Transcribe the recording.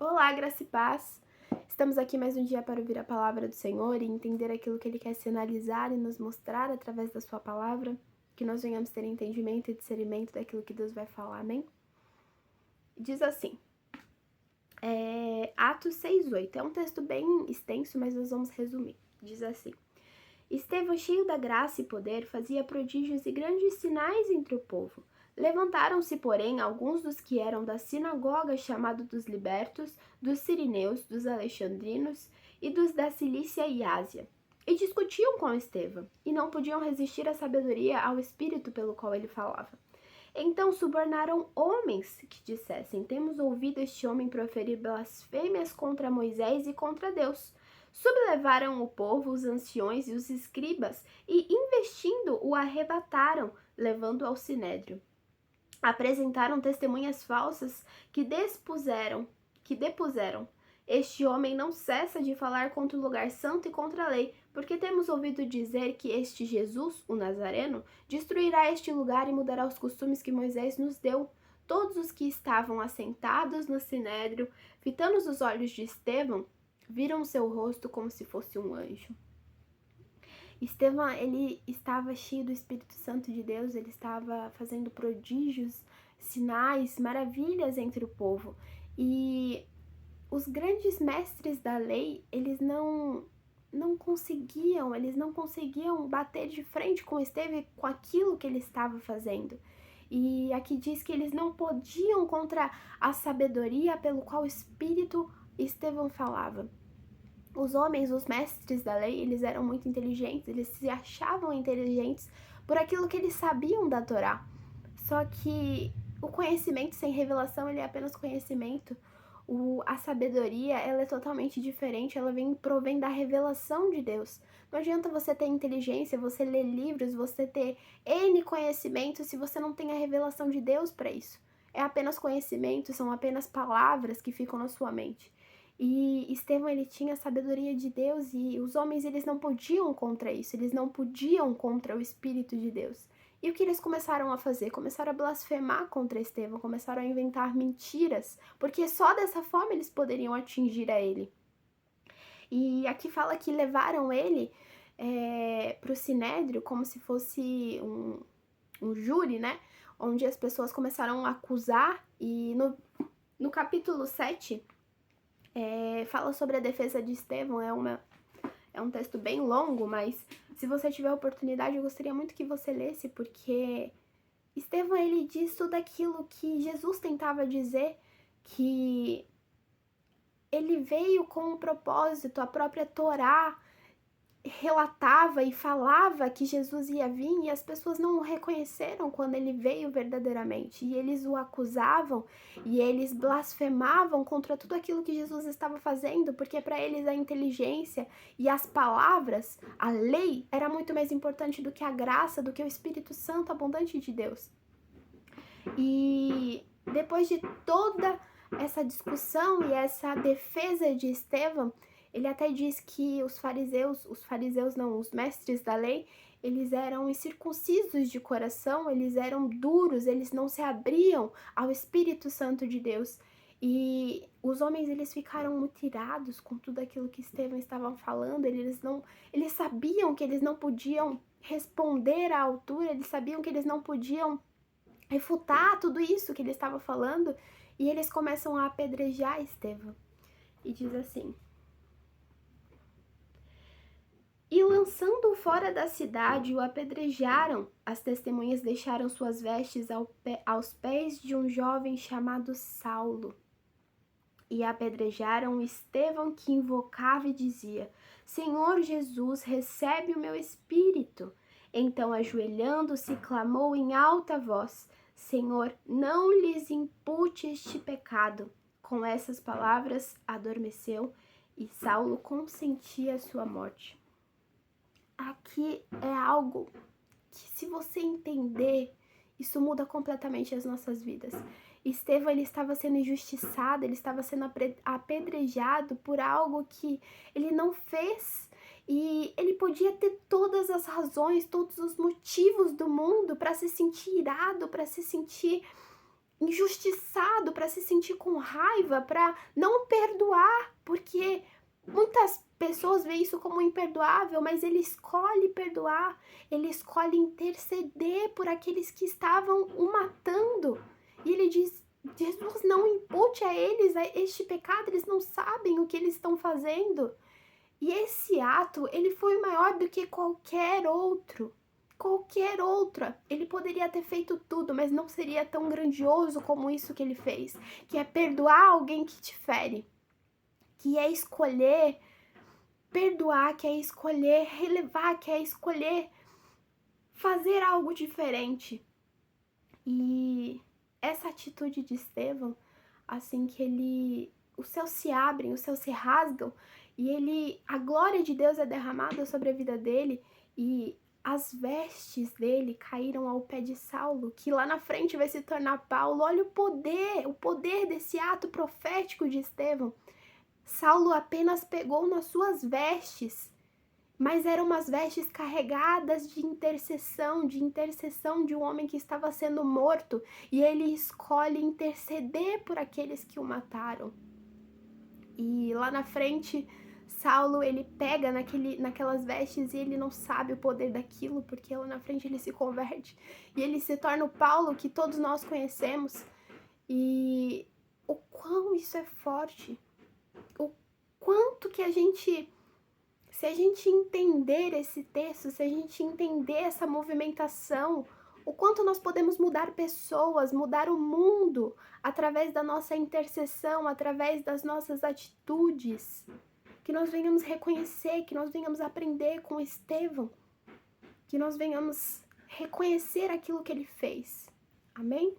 Olá, graça e paz! Estamos aqui mais um dia para ouvir a palavra do Senhor e entender aquilo que Ele quer sinalizar e nos mostrar através da sua palavra, que nós venhamos ter entendimento e discernimento daquilo que Deus vai falar, amém? Diz assim, Atos 6:8, é um texto bem extenso, mas nós vamos resumir. Diz assim, Estevão, cheio da graça e poder, fazia prodígios e grandes sinais entre o povo. Levantaram-se, porém, alguns dos que eram da sinagoga, chamado dos libertos, dos sirineus, dos alexandrinos e dos da Cilícia e Ásia, e discutiam com Estevão, e não podiam resistir à sabedoria, ao espírito pelo qual ele falava. Então subornaram homens que dissessem: Temos ouvido este homem proferir blasfêmias contra Moisés e contra Deus. Sublevaram o povo, os anciões e os escribas, e, investindo, o arrebataram, levando-o ao sinédrio. Apresentaram testemunhas falsas que depuseram: Este homem não cessa de falar contra o lugar santo e contra a lei, porque temos ouvido dizer que este Jesus, o Nazareno, destruirá este lugar e mudará os costumes que Moisés nos deu. Todos os que estavam assentados no sinédrio, fitando os olhos de Estevão, viram seu rosto como se fosse um anjo. Estevão, ele estava cheio do Espírito Santo de Deus, ele estava fazendo prodígios, sinais, maravilhas entre o povo. E os grandes mestres da lei, eles não conseguiam bater de frente com Estevão com aquilo que ele estava fazendo. E aqui diz que eles não podiam contra a sabedoria pelo qual o Espírito Estevão falava. Os homens, os mestres da lei, eles eram muito inteligentes, eles se achavam inteligentes por aquilo que eles sabiam da Torá. Só que o conhecimento sem revelação, ele é apenas conhecimento. A sabedoria, ela é totalmente diferente, ela provém da revelação de Deus. Não adianta você ter inteligência, você ler livros, você ter N conhecimento se você não tem a revelação de Deus para isso. É apenas conhecimento, são apenas palavras que ficam na sua mente. E Estevão, ele tinha a sabedoria de Deus e os homens, eles não podiam contra isso, eles não podiam contra o Espírito de Deus. E o que eles começaram a fazer? Começaram a blasfemar contra Estevão, começaram a inventar mentiras, porque só dessa forma eles poderiam atingir a ele. E aqui fala que levaram ele para o sinédrio como se fosse um júri, né? Onde as pessoas começaram a acusar e no capítulo 7... fala sobre a defesa de Estevão, é um texto bem longo, mas se você tiver oportunidade, eu gostaria muito que você lesse, porque Estevão, ele diz tudo aquilo que Jesus tentava dizer, que ele veio com um propósito, a própria Torá relatava e falava que Jesus ia vir e as pessoas não o reconheceram quando ele veio verdadeiramente. E eles o acusavam e eles blasfemavam contra tudo aquilo que Jesus estava fazendo, porque para eles a inteligência e as palavras, a lei, era muito mais importante do que a graça, do que o Espírito Santo abundante de Deus. E depois de toda essa discussão e essa defesa de Estevão, ele até diz que os mestres da lei, eles eram incircuncisos de coração, eles eram duros, eles não se abriam ao Espírito Santo de Deus. E os homens, eles ficaram muito irados com tudo aquilo que Estevão estava falando, eles sabiam que eles não podiam responder à altura, eles sabiam que eles não podiam refutar tudo isso que ele estava falando, e eles começam a apedrejar Estevão. E diz assim: E lançando-o fora da cidade, o apedrejaram. As testemunhas deixaram suas vestes aos pés de um jovem chamado Saulo. E apedrejaram Estevão, que invocava e dizia: Senhor Jesus, recebe o meu espírito. Então, ajoelhando-se, clamou em alta voz: Senhor, não lhes impute este pecado. Com essas palavras, adormeceu e Saulo consentia a sua morte. Aqui é algo que, se você entender, isso muda completamente as nossas vidas. Estevão, ele estava sendo injustiçado, ele estava sendo apedrejado por algo que ele não fez. E ele podia ter todas as razões, todos os motivos do mundo para se sentir irado, para se sentir injustiçado, para se sentir com raiva, para não perdoar, porque muitas pessoas veem isso como imperdoável, mas ele escolhe perdoar, ele escolhe interceder por aqueles que estavam o matando. E ele diz: Jesus, não impute a eles este pecado, eles não sabem o que eles estão fazendo. E esse ato, ele foi maior do que qualquer outro. Qualquer outra. Ele poderia ter feito tudo, mas não seria tão grandioso como isso que ele fez. Que é perdoar alguém que te fere. Que é escolher perdoar, que é escolher relevar, que é escolher fazer algo diferente. E essa atitude de Estevão, assim que os céus se abrem, os céus se rasgam, e a glória de Deus é derramada sobre a vida dele, e as vestes dele caíram ao pé de Saulo, que lá na frente vai se tornar Paulo. Olha o poder desse ato profético de Estevão. Saulo apenas pegou nas suas vestes, mas eram umas vestes carregadas de intercessão de um homem que estava sendo morto, e ele escolhe interceder por aqueles que o mataram. E lá na frente, Saulo, ele pega naquelas vestes e ele não sabe o poder daquilo, porque lá na frente ele se converte e ele se torna o Paulo que todos nós conhecemos. E o quão isso é forte, o quanto que se a gente entender esse texto, se a gente entender essa movimentação, o quanto nós podemos mudar pessoas, mudar o mundo através da nossa intercessão, através das nossas atitudes. Que nós venhamos reconhecer, que nós venhamos aprender com Estevão, que nós venhamos reconhecer aquilo que ele fez. Amém?